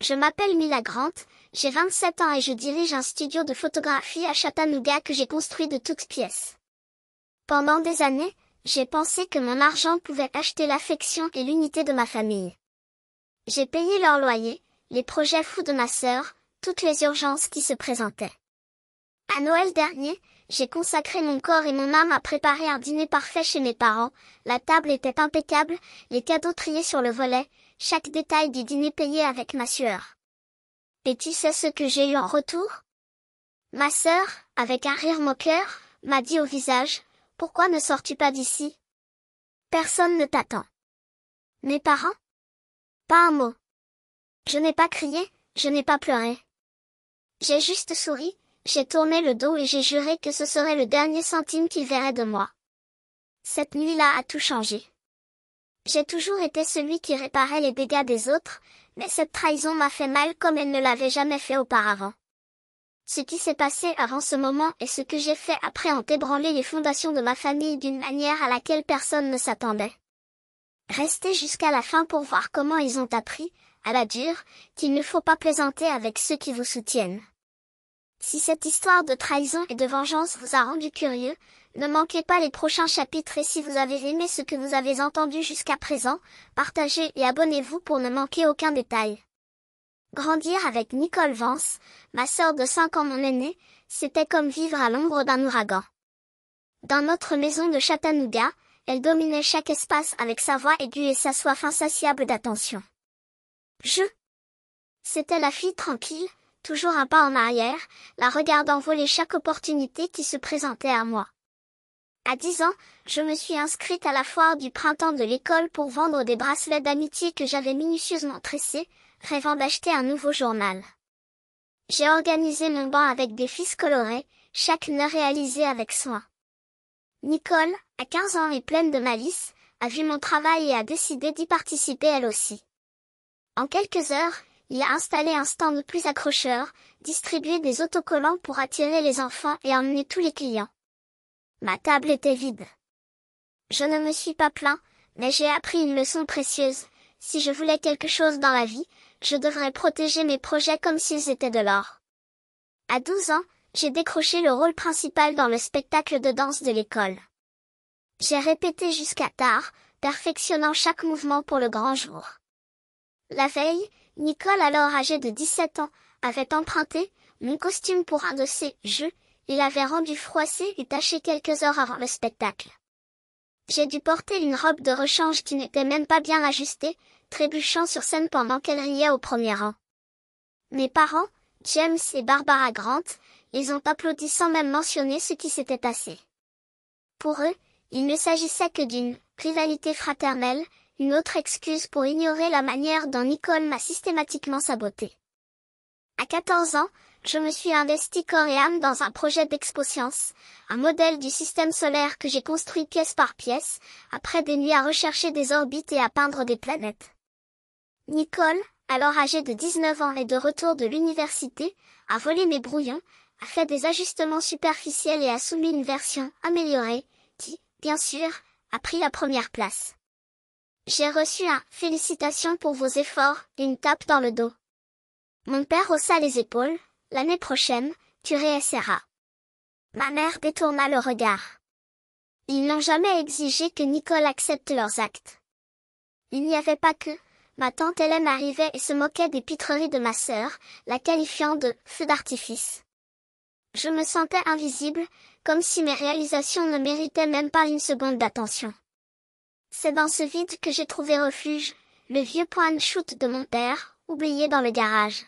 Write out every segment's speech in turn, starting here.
Je m'appelle Mila Grant, j'ai 27 ans et je dirige un studio de photographie à Chattanooga que j'ai construit de toutes pièces. Pendant des années, j'ai pensé que mon argent pouvait acheter l'affection et l'unité de ma famille. J'ai payé leur loyer, les projets fous de ma sœur, toutes les urgences qui se présentaient. À Noël dernier, j'ai consacré mon corps et mon âme à préparer un dîner parfait chez mes parents, la table était impeccable, les cadeaux triés sur le volet, chaque détail du dîner payé avec ma sueur. Et tu sais ce que j'ai eu en retour? Ma sœur, avec un rire moqueur, m'a dit au visage, « Pourquoi ne sors-tu pas d'ici? Personne ne t'attend. » Mes parents? Pas un mot. Je n'ai pas crié, je n'ai pas pleuré. J'ai juste souri, j'ai tourné le dos et j'ai juré que ce serait le dernier centime qu'ils verraient de moi. Cette nuit-là a tout changé. J'ai toujours été celui qui réparait les dégâts des autres, mais cette trahison m'a fait mal comme elle ne l'avait jamais fait auparavant. Ce qui s'est passé avant ce moment et ce que j'ai fait après ont ébranlé les fondations de ma famille d'une manière à laquelle personne ne s'attendait. Restez jusqu'à la fin pour voir comment ils ont appris, à la dure, qu'il ne faut pas plaisanter avec ceux qui vous soutiennent. Si cette histoire de trahison et de vengeance vous a rendu curieux, ne manquez pas les prochains chapitres et si vous avez aimé ce que vous avez entendu jusqu'à présent, partagez et abonnez-vous pour ne manquer aucun détail. Grandir avec Nicole Vance, ma sœur de 5 ans mon aînée, c'était comme vivre à l'ombre d'un ouragan. Dans notre maison de Chattanooga, elle dominait chaque espace avec sa voix aiguë et sa soif insatiable d'attention. C'était la fille tranquille, toujours un pas en arrière, la regardant voler chaque opportunité qui se présentait à moi. À 10 ans, je me suis inscrite à la foire du printemps de l'école pour vendre des bracelets d'amitié que j'avais minutieusement tressés, rêvant d'acheter un nouveau journal. J'ai organisé mon banc avec des fils colorés, chaque nœud réalisé avec soin. Nicole, à 15 ans et pleine de malice, a vu mon travail et a décidé d'y participer elle aussi. En quelques heures, il a installé un stand plus accrocheur, distribué des autocollants pour attirer les enfants et emmener tous les clients. Ma table était vide. Je ne me suis pas plaint, mais j'ai appris une leçon précieuse. Si je voulais quelque chose dans la vie, je devrais protéger mes projets comme s'ils étaient de l'or. À 12 ans, j'ai décroché le rôle principal dans le spectacle de danse de l'école. J'ai répété jusqu'à tard, perfectionnant chaque mouvement pour le grand jour. La veille, Nicole, alors âgée de 17 ans, avait emprunté mon costume pour un de ses jeux. Il avait rendu froissé et taché quelques heures avant le spectacle. J'ai dû porter une robe de rechange qui n'était même pas bien ajustée, trébuchant sur scène pendant qu'elle riait au premier rang. Mes parents, James et Barbara Grant, ils ont applaudi sans même mentionner ce qui s'était passé. Pour eux, il ne s'agissait que d'une rivalité fraternelle, une autre excuse pour ignorer la manière dont Nicole m'a systématiquement sabotée. À 14 ans, je me suis investie corps et âme dans un projet d'ExpoScience, un modèle du système solaire que j'ai construit pièce par pièce, après des nuits à rechercher des orbites et à peindre des planètes. Nicole, alors âgée de 19 ans et de retour de l'université, a volé mes brouillons, a fait des ajustements superficiels et a soumis une version améliorée, qui, bien sûr, a pris la première place. J'ai reçu un « félicitations pour vos efforts » et une tape dans le dos. Mon père haussa les épaules. L'année prochaine, tu réessayeras. Ma mère détourna le regard. Ils n'ont jamais exigé que Nicole accepte leurs actes. Il n'y avait pas que, ma tante Hélène arrivait et se moquait des pitreries de ma sœur, la qualifiant de « feu d'artifice ». Je me sentais invisible, comme si mes réalisations ne méritaient même pas une seconde d'attention. C'est dans ce vide que j'ai trouvé refuge, le vieux point and shoot de mon père, oublié dans le garage.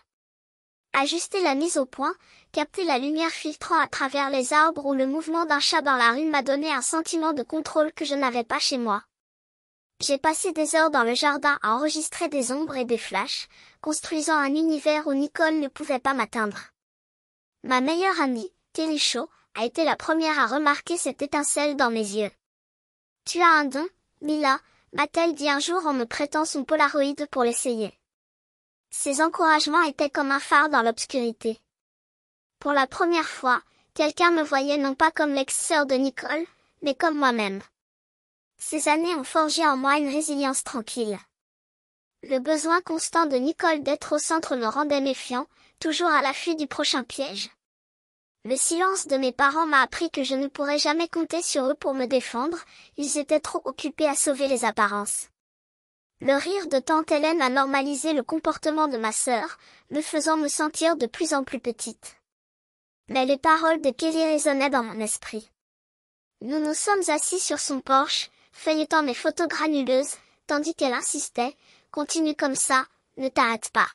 Ajuster la mise au point, capter la lumière filtrant à travers les arbres ou le mouvement d'un chat dans la rue m'a donné un sentiment de contrôle que je n'avais pas chez moi. J'ai passé des heures dans le jardin à enregistrer des ombres et des flashs, construisant un univers où Nicole ne pouvait pas m'atteindre. Ma meilleure amie, Terry Shaw, a été la première à remarquer cette étincelle dans mes yeux. « Tu as un don, Mila », m'a-t-elle dit un jour en me prêtant son Polaroid pour l'essayer. Ces encouragements étaient comme un phare dans l'obscurité. Pour la première fois, quelqu'un me voyait non pas comme l'ex-sœur de Nicole, mais comme moi-même. Ces années ont forgé en moi une résilience tranquille. Le besoin constant de Nicole d'être au centre me rendait méfiant, toujours à l'affût du prochain piège. Le silence de mes parents m'a appris que je ne pourrais jamais compter sur eux pour me défendre, ils étaient trop occupés à sauver les apparences. Le rire de tante Hélène a normalisé le comportement de ma sœur, me faisant me sentir de plus en plus petite. Mais les paroles de Kelly résonnaient dans mon esprit. Nous nous sommes assis sur son porche, feuilletant mes photos granuleuses, tandis qu'elle insistait, « Continue comme ça, ne t'arrête pas. »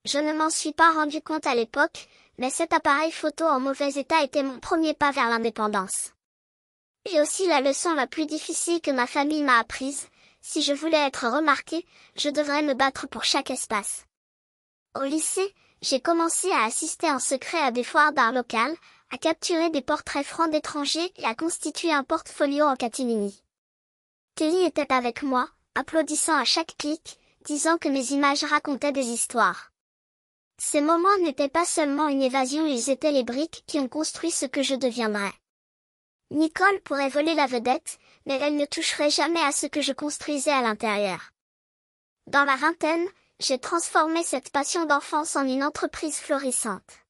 Je ne m'en suis pas rendu compte à l'époque, mais cet appareil photo en mauvais état était mon premier pas vers l'indépendance. Et aussi la leçon la plus difficile que ma famille m'a apprise, si je voulais être remarquée, je devrais me battre pour chaque espace. Au lycée, j'ai commencé à assister en secret à des foires d'art locales, à capturer des portraits francs d'étrangers et à constituer un portfolio en catimini. Kelly était avec moi, applaudissant à chaque clic, disant que mes images racontaient des histoires. Ces moments n'étaient pas seulement une évasion, ils étaient les briques qui ont construit ce que je deviendrais. Nicole pourrait voler la vedette, mais elle ne toucherait jamais à ce que je construisais à l'intérieur. Dans la vingtaine, j'ai transformé cette passion d'enfance en une entreprise florissante.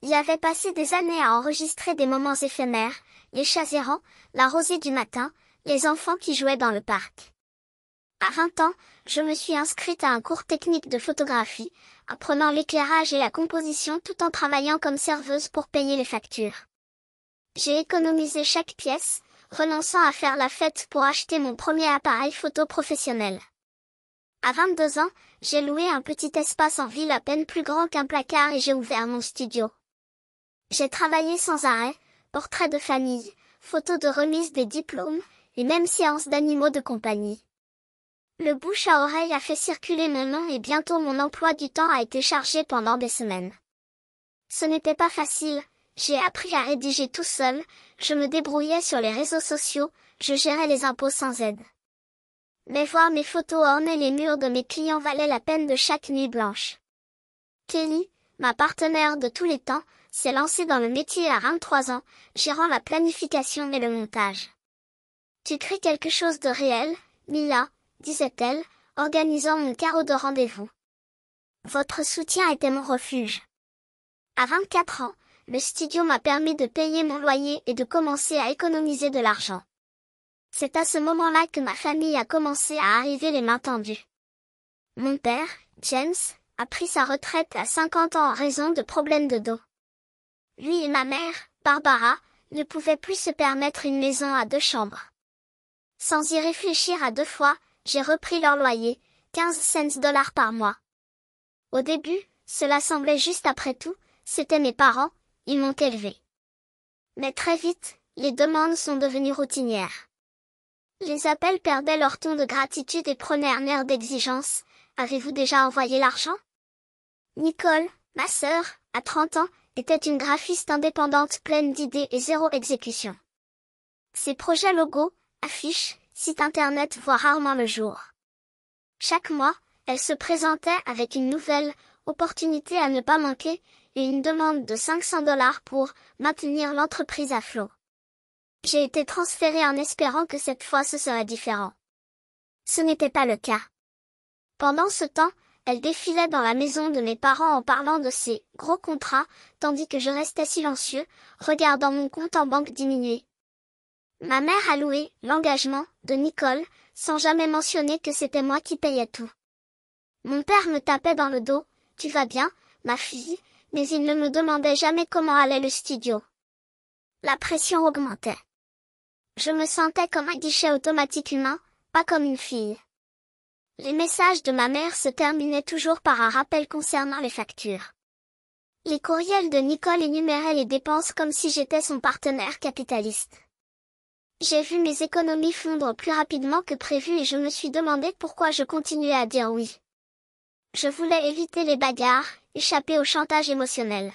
J'y avais passé des années à enregistrer des moments éphémères, les chats errants, la rosée du matin, les enfants qui jouaient dans le parc. À 20 ans, je me suis inscrite à un cours technique de photographie, apprenant l'éclairage et la composition tout en travaillant comme serveuse pour payer les factures. J'ai économisé chaque pièce, renonçant à faire la fête pour acheter mon premier appareil photo professionnel. À 22 ans, j'ai loué un petit espace en ville à peine plus grand qu'un placard et j'ai ouvert mon studio. J'ai travaillé sans arrêt, portraits de famille, photos de remise des diplômes, et même séances d'animaux de compagnie. Le bouche à oreille a fait circuler mon nom et bientôt mon emploi du temps a été chargé pendant des semaines. Ce n'était pas facile, j'ai appris à rédiger tout seul, je me débrouillais sur les réseaux sociaux, je gérais les impôts sans aide. Mais voir mes photos orner les murs de mes clients valait la peine de chaque nuit blanche. Kelly, ma partenaire de tous les temps, s'est lancée dans le métier à 23 ans, gérant la planification et le montage. Tu crées quelque chose de réel, Mila, disait-elle, organisant mon carreau de rendez-vous. Votre soutien était mon refuge. À 24 ans, le studio m'a permis de payer mon loyer et de commencer à économiser de l'argent. C'est à ce moment-là que ma famille a commencé à arriver les mains tendues. Mon père, James, a pris sa retraite à 50 ans en raison de problèmes de dos. Lui et ma mère, Barbara, ne pouvaient plus se permettre une maison à 2 chambres. Sans y réfléchir à 2 fois, j'ai repris leur loyer, 15 cents par mois. Au début, cela semblait juste après tout, c'étaient mes parents, ils m'ont élevé. Mais très vite, les demandes sont devenues routinières. Les appels perdaient leur ton de gratitude et prenaient un air d'exigence. Avez-vous déjà envoyé l'argent? Nicole, ma sœur, à 30 ans, était une graphiste indépendante pleine d'idées et zéro exécution. Ses projets logos, affiches, sites internet voient rarement le jour. Chaque mois, elle se présentait avec une nouvelle opportunité à ne pas manquer et une demande de 500 $ pour maintenir l'entreprise à flot. J'ai été transférée en espérant que cette fois ce serait différent. Ce n'était pas le cas. Pendant ce temps, elle défilait dans la maison de mes parents en parlant de ses gros contrats, tandis que je restais silencieux, regardant mon compte en banque diminuer. Ma mère a loué l'engagement de Nicole, sans jamais mentionner que c'était moi qui payais tout. Mon père me tapait dans le dos, « Tu vas bien, ma fille ?» mais il ne me demandait jamais comment allait le studio. La pression augmentait. Je me sentais comme un guichet automatique humain, pas comme une fille. Les messages de ma mère se terminaient toujours par un rappel concernant les factures. Les courriels de Nicole énuméraient les dépenses comme si j'étais son partenaire capitaliste. J'ai vu mes économies fondre plus rapidement que prévu et je me suis demandé pourquoi je continuais à dire oui. Je voulais éviter les bagarres, échapper au chantage émotionnel.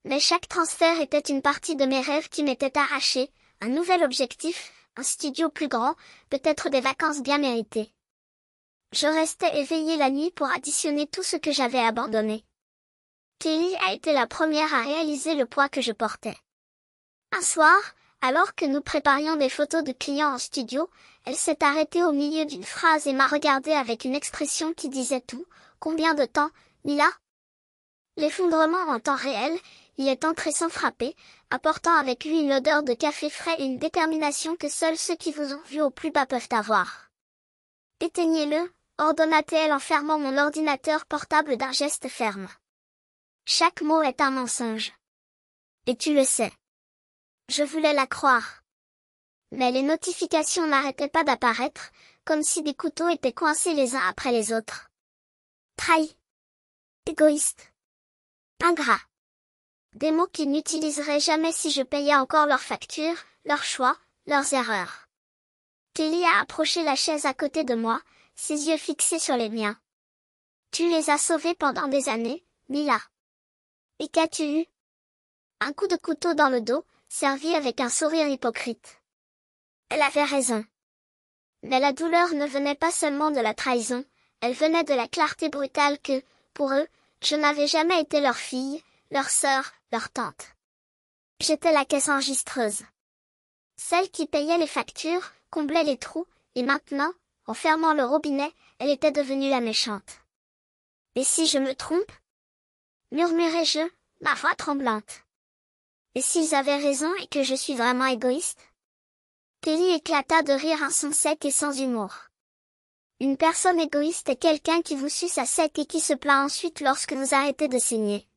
Mais chaque transfert était une partie de mes rêves qui m'étaient arrachés, un nouvel objectif, un studio plus grand, peut-être des vacances bien méritées. Je restais éveillée la nuit pour additionner tout ce que j'avais abandonné. Kelly a été la première à réaliser le poids que je portais. Un soir, Alors que nous préparions des photos de clients en studio, elle s'est arrêtée au milieu d'une phrase et m'a regardé avec une expression qui disait tout. Combien de temps, Mila? L'effondrement en temps réel, il est entré sans frapper, apportant avec lui une odeur de café frais et une détermination que seuls ceux qui vous ont vu au plus bas peuvent avoir. Éteignez-le, ordonna-t-elle en fermant mon ordinateur portable d'un geste ferme. Chaque mot est un mensonge. Et tu le sais. Je voulais la croire. Mais les notifications n'arrêtaient pas d'apparaître, comme si des couteaux étaient coincés les uns après les autres. Trahi. Égoïste. Ingrat. Des mots qu'ils n'utiliseraient jamais si je payais encore leurs factures, leurs choix, leurs erreurs. Kelly a approché la chaise à côté de moi, ses yeux fixés sur les miens. Tu les as sauvés pendant des années, Mila. Et qu'as-tu eu? Un coup de couteau dans le dos, servi avec un sourire hypocrite. Elle avait raison. Mais la douleur ne venait pas seulement de la trahison, elle venait de la clarté brutale que, pour eux, je n'avais jamais été leur fille, leur sœur, leur tante. J'étais la caisse enregistreuse. Celle qui payait les factures, comblait les trous, et maintenant, en fermant le robinet, elle était devenue la méchante. Et si je me trompe? Murmurai-je, ma voix tremblante. Et s'ils avaient raison et que je suis vraiment égoïste? Kelly éclata de rire un son sec et sans humour. Une personne égoïste est quelqu'un qui vous suce à sec et qui se plaint ensuite lorsque vous arrêtez de saigner.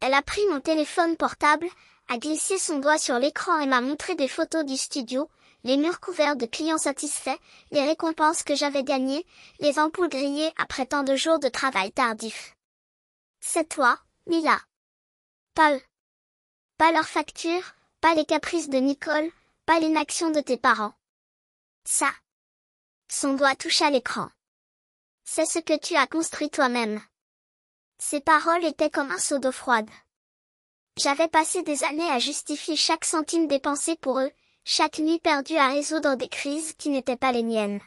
Elle a pris mon téléphone portable, a glissé son doigt sur l'écran et m'a montré des photos du studio, les murs couverts de clients satisfaits, les récompenses que j'avais gagnées, les ampoules grillées après tant de jours de travail tardif. C'est toi, Mila. Pas eux. Pas leurs factures, pas les caprices de Nicole, pas l'inaction de tes parents. Ça. Son doigt toucha l'écran. C'est ce que tu as construit toi-même. Ces paroles étaient comme un seau d'eau froide. J'avais passé des années à justifier chaque centime dépensé pour eux, chaque nuit perdue à résoudre des crises qui n'étaient pas les miennes.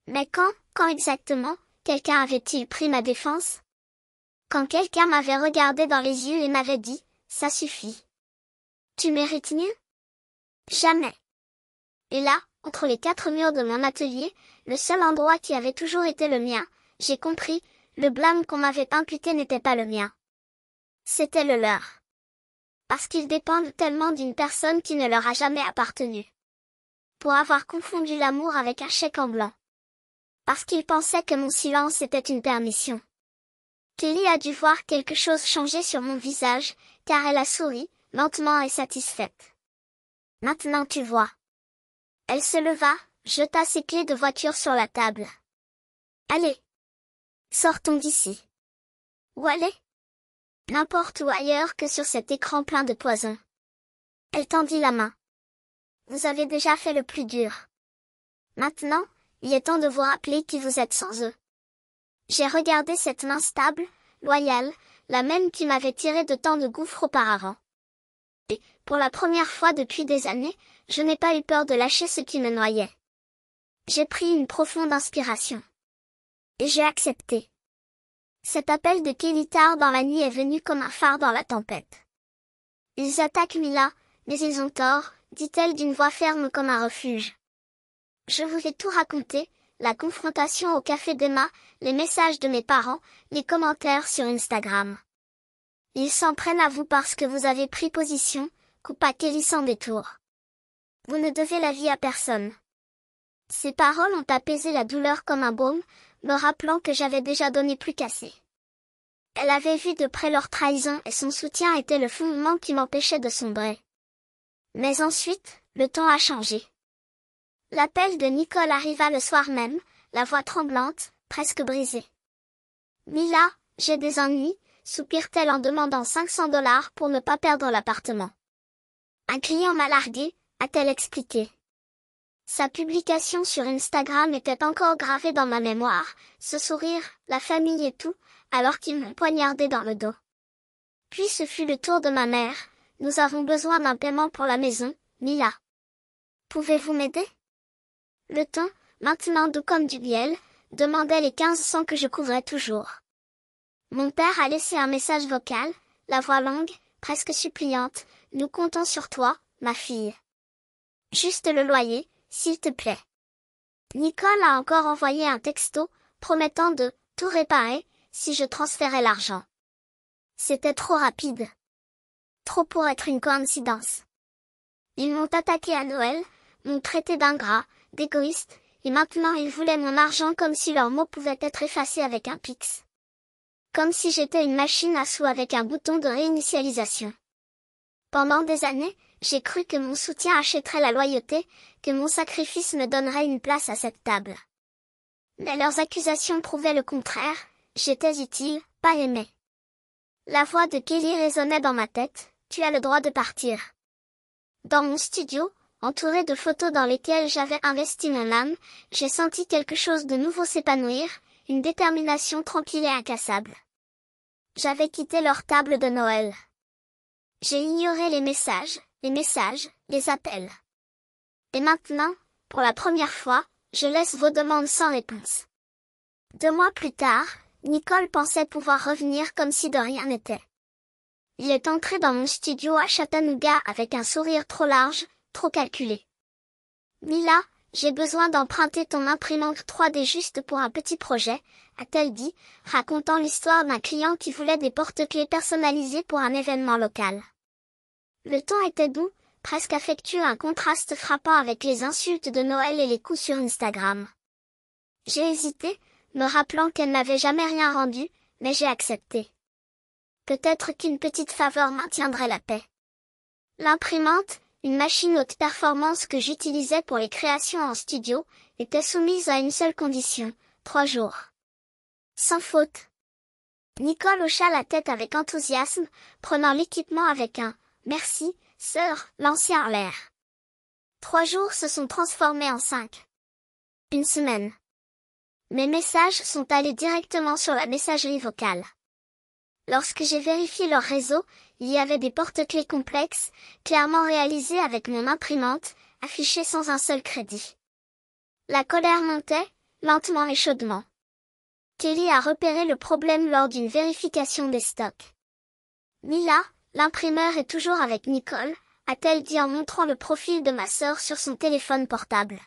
Mais quand exactement, quelqu'un avait-il pris ma défense? Quand quelqu'un m'avait regardé dans les yeux et m'avait dit, ça suffit. Tu mérites mieux? Jamais. Et là, entre les 4 murs de mon atelier, le seul endroit qui avait toujours été le mien, j'ai compris, le blâme qu'on m'avait imputé n'était pas le mien. C'était le leur. Parce qu'ils dépendent tellement d'une personne qui ne leur a jamais appartenu. Pour avoir confondu l'amour avec un chèque en blanc. Parce qu'ils pensaient que mon silence était une permission. Kelly a dû voir quelque chose changer sur mon visage, car elle a souri, lentement et satisfaite. Maintenant tu vois. Elle se leva, jeta ses clés de voiture sur la table. Allez. Sortons d'ici. Où aller? N'importe où ailleurs que sur cet écran plein de poison. Elle tendit la main. Vous avez déjà fait le plus dur. Maintenant, il est temps de vous rappeler qui vous êtes sans eux. J'ai regardé cette main stable, loyale, la même qui m'avait tiré de tant de gouffres auparavant. Et, pour la première fois depuis des années, je n'ai pas eu peur de lâcher ce qui me noyait. J'ai pris une profonde inspiration. Et j'ai accepté. Cet appel de Kelly tard dans la nuit est venu comme un phare dans la tempête. Ils attaquent Mila, mais ils ont tort, dit-elle d'une voix ferme comme un refuge. Je vous ai tout raconté, la confrontation au café d'Emma, les messages de mes parents, les commentaires sur Instagram. Ils s'en prennent à vous parce que vous avez pris position, coupa Kelly sans détour. Vous ne devez la vie à personne. Ces paroles ont apaisé la douleur comme un baume, me rappelant que j'avais déjà donné plus qu'assez. Elle avait vu de près leur trahison et son soutien était le fondement qui m'empêchait de sombrer. Mais ensuite, le temps a changé. L'appel de Nicole arriva le soir même, la voix tremblante, presque brisée. Mila, j'ai des ennuis, soupire-t-elle en demandant $500 pour ne pas perdre l'appartement. Un client m'a largué, a-t-elle expliqué. Sa publication sur Instagram était encore gravée dans ma mémoire, ce sourire, la famille et tout, alors qu'ils m'ont poignardé dans le dos. Puis ce fut le tour de ma mère, nous avons besoin d'un paiement pour la maison, Mila. Pouvez-vous m'aider? Le temps, maintenant doux comme du miel, demandait les 1500 que je couvrais toujours. Mon père a laissé un message vocal, la voix longue, presque suppliante, nous comptons sur toi, ma fille. Juste le loyer, s'il te plaît. Nicole a encore envoyé un texto, promettant de tout réparer si je transférais l'argent. C'était trop rapide. Trop pour être une coïncidence. Ils m'ont attaqué à Noël, m'ont traité d'ingrat, d'égoïste, et maintenant ils voulaient mon argent comme si leurs mots pouvaient être effacés avec un pix. Comme si j'étais une machine à sous avec un bouton de réinitialisation. Pendant des années, j'ai cru que mon soutien achèterait la loyauté, que mon sacrifice me donnerait une place à cette table. Mais leurs accusations prouvaient le contraire, j'étais utile, pas aimée. La voix de Kelly résonnait dans ma tête, tu as le droit de partir. Dans mon studio, entouré de photos dans lesquelles j'avais investi mon âme, j'ai senti quelque chose de nouveau s'épanouir, une détermination tranquille et incassable. J'avais quitté leur table de Noël. J'ai ignoré les messages, les appels. Et maintenant, pour la première fois, je laisse vos demandes sans réponse. 2 mois plus tard, Nicole pensait pouvoir revenir comme si de rien n'était. Il est entré dans mon studio à Chattanooga avec un sourire trop large, trop calculé. Mila, j'ai besoin d'emprunter ton imprimante 3D juste pour un petit projet, a-t-elle dit, racontant l'histoire d'un client qui voulait des porte-clés personnalisés pour un événement local. Le ton était doux, presque affectueux, un contraste frappant avec les insultes de Noël et les coups sur Instagram. J'ai hésité, me rappelant qu'elle n'avait jamais rien rendu, mais j'ai accepté. Peut-être qu'une petite faveur maintiendrait la paix. L'imprimante, une machine haute performance que j'utilisais pour les créations en studio, était soumise à une seule condition, 3 jours. Sans faute. Nicole hocha la tête avec enthousiasme, prenant l'équipement avec un « Merci, sœur », lancé en l'air. 3 jours se sont transformés en 5. Une semaine. Mes messages sont allés directement sur la messagerie vocale. Lorsque j'ai vérifié leur réseau, il y avait des porte-clés complexes, clairement réalisés avec mon imprimante, affichés sans un seul crédit. La colère montait, lentement et chaudement. Kelly a repéré le problème lors d'une vérification des stocks. Mila, l'imprimeur est toujours avec Nicole, a-t-elle dit en montrant le profil de ma sœur sur son téléphone portable.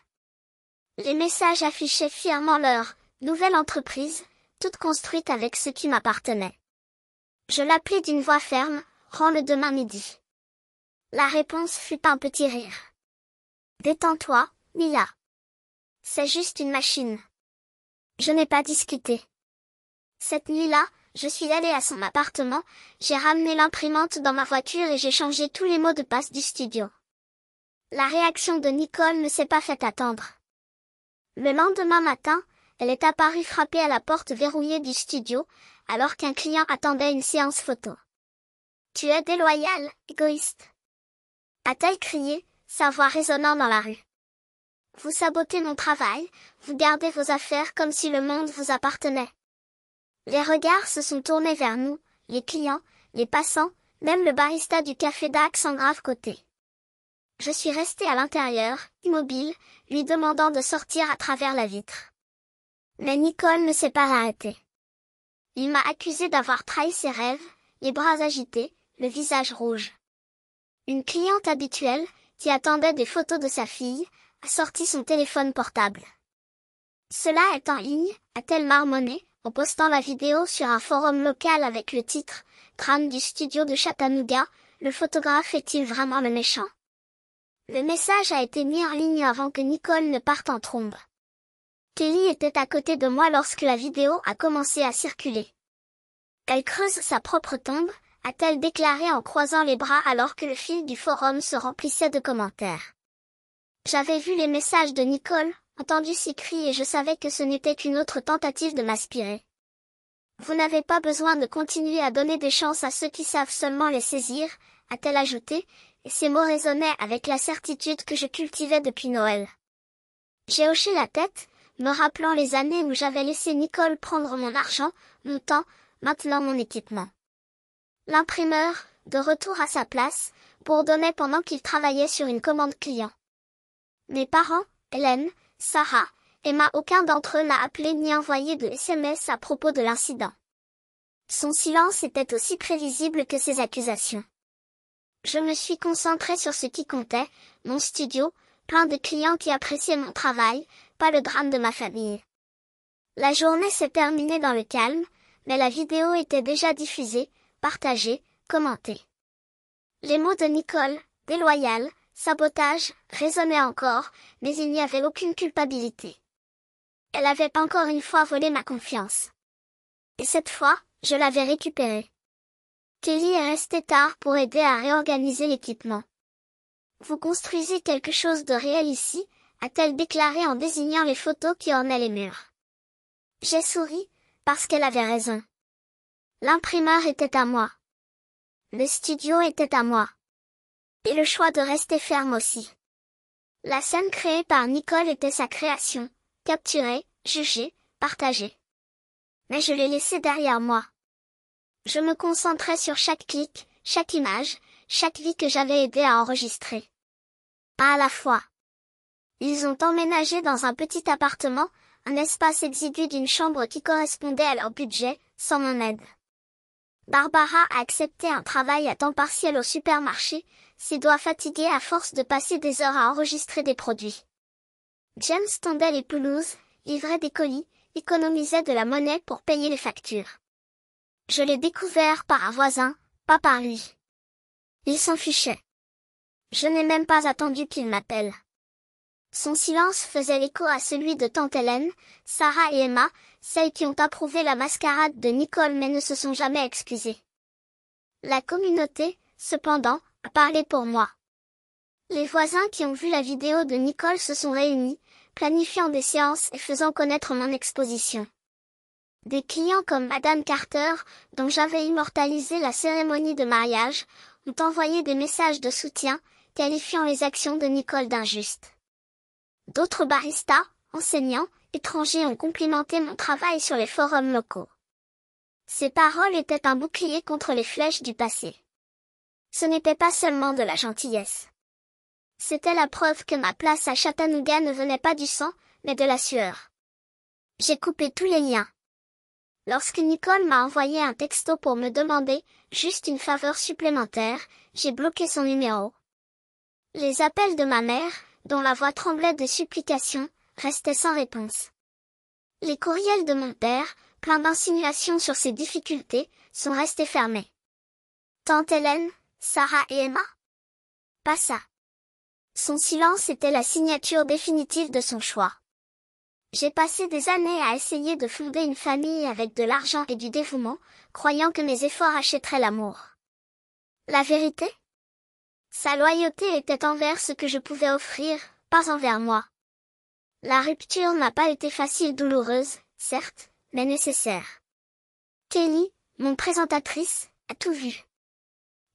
Les messages affichaient fièrement leur nouvelle entreprise, toute construite avec ce qui m'appartenait. Je l'appelai d'une voix ferme, rends-le demain midi. La réponse fut un petit rire. Détends-toi, Mila. C'est juste une machine. Je n'ai pas discuté. Cette nuit-là, je suis allée à son appartement, j'ai ramené l'imprimante dans ma voiture et j'ai changé tous les mots de passe du studio. La réaction de Nicole ne s'est pas fait attendre. Le lendemain matin, elle est apparue frapper à la porte verrouillée du studio, alors qu'un client attendait une séance photo. « Tu es déloyale, égoïste !» a-t-elle crié, sa voix résonnant dans la rue. « Vous sabotez mon travail, vous gardez vos affaires comme si le monde vous appartenait. » Les regards se sont tournés vers nous, les clients, les passants, même le barista du café Dax en grave côté. Je suis restée à l'intérieur, immobile, lui demandant de sortir à travers la vitre. Mais Nicole ne s'est pas arrêtée. Il m'a accusée d'avoir trahi ses rêves, les bras agités, le visage rouge. Une cliente habituelle, qui attendait des photos de sa fille, a sorti son téléphone portable. « Cela est en ligne », a-t-elle marmonné, en postant la vidéo sur un forum local avec le titre « Crâne du studio de Chattanooga, le photographe est-il vraiment le méchant ?» Le message a été mis en ligne avant que Nicole ne parte en trombe. Kelly était à côté de moi lorsque la vidéo a commencé à circuler. « Elle creuse sa propre tombe », a-t-elle déclaré en croisant les bras alors que le fil du forum se remplissait de commentaires. J'avais vu les messages de Nicole, entendu ses cris et je savais que ce n'était qu'une autre tentative de m'aspirer. Vous n'avez pas besoin de continuer à donner des chances à ceux qui savent seulement les saisir, a-t-elle ajouté, et ces mots résonnaient avec la certitude que je cultivais depuis Noël. J'ai hoché la tête, me rappelant les années où j'avais laissé Nicole prendre mon argent, mon temps, maintenant mon équipement. L'imprimeur, de retour à sa place, bourdonnait pendant qu'il travaillait sur une commande client. Mes parents, Hélène, Sarah, Emma, aucun d'entre eux n'a appelé ni envoyé de SMS à propos de l'incident. Son silence était aussi prévisible que ses accusations. Je me suis concentrée sur ce qui comptait, mon studio, plein de clients qui appréciaient mon travail, pas le drame de ma famille. La journée s'est terminée dans le calme, mais la vidéo était déjà diffusée, partagée, commentée. Les mots de Nicole, déloyal, sabotage, résonnaient encore, mais il n'y avait aucune culpabilité. Elle avait encore une fois volé ma confiance. Et cette fois, je l'avais récupérée. Kelly est restée tard pour aider à réorganiser l'équipement. Vous construisez quelque chose de réel ici, a-t-elle déclaré en désignant les photos qui ornaient les murs. J'ai souri, parce qu'elle avait raison. L'imprimeur était à moi. Le studio était à moi. Et le choix de rester ferme aussi. La scène créée par Nicole était sa création, capturée, jugée, partagée. Mais je l'ai laissée derrière moi. Je me concentrais sur chaque clic, chaque image, chaque vie que j'avais aidé à enregistrer. Pas à la fois. Ils ont emménagé dans un petit appartement, un espace exigu d'une chambre qui correspondait à leur budget, sans mon aide. Barbara a accepté un travail à temps partiel au supermarché, ses doigts fatigués à force de passer des heures à enregistrer des produits. James tondait les pelouses, livrait des colis, économisait de la monnaie pour payer les factures. Je l'ai découvert par un voisin, pas par lui. Il s'en fichait. Je n'ai même pas attendu qu'il m'appelle. Son silence faisait l'écho à celui de tante Hélène, Sarah et Emma, celles qui ont approuvé la mascarade de Nicole mais ne se sont jamais excusées. La communauté, cependant, a parlé pour moi. Les voisins qui ont vu la vidéo de Nicole se sont réunis, planifiant des séances et faisant connaître mon exposition. Des clients comme Madame Carter, dont j'avais immortalisé la cérémonie de mariage, ont envoyé des messages de soutien, qualifiant les actions de Nicole d'injustes. D'autres baristas, enseignants, étrangers ont complimenté mon travail sur les forums locaux. Ces paroles étaient un bouclier contre les flèches du passé. Ce n'était pas seulement de la gentillesse. C'était la preuve que ma place à Chattanooga ne venait pas du sang, mais de la sueur. J'ai coupé tous les liens. Lorsque Nicole m'a envoyé un texto pour me demander juste une faveur supplémentaire, j'ai bloqué son numéro. Les appels de ma mère, dont la voix tremblait de supplication, restaient sans réponse. Les courriels de mon père, pleins d'insinuations sur ses difficultés, sont restés fermés. Tante Hélène, Sarah et Emma? Pas ça. Son silence était la signature définitive de son choix. J'ai passé des années à essayer de fonder une famille avec de l'argent et du dévouement, croyant que mes efforts achèteraient l'amour. La vérité? Sa loyauté était envers ce que je pouvais offrir, pas envers moi. La rupture n'a pas été facile, douloureuse, certes, mais nécessaire. Kelly, mon présentatrice, a tout vu.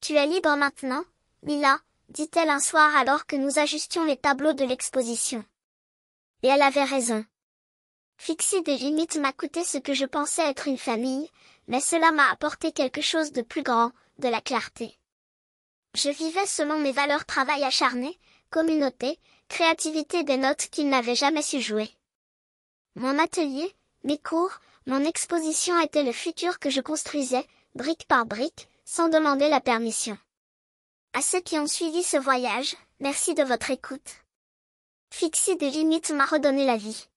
Tu es libre maintenant, Mila, dit-elle un soir alors que nous ajustions les tableaux de l'exposition. Et elle avait raison. Fixer des limites m'a coûté ce que je pensais être une famille, mais cela m'a apporté quelque chose de plus grand, de la clarté. Je vivais selon mes valeurs, travail acharné, communauté, créativité, des notes qu'il n'avait jamais su jouer. Mon atelier, mes cours, mon exposition étaient le futur que je construisais, brique par brique, sans demander la permission. À ceux qui ont suivi ce voyage, merci de votre écoute. Fixer des limites m'a redonné la vie.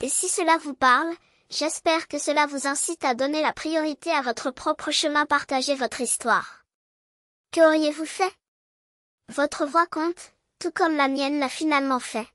Et si cela vous parle, j'espère que cela vous incite à donner la priorité à votre propre chemin, partager votre histoire. Qu'auriez-vous fait? Votre voix compte, tout comme la mienne l'a finalement fait.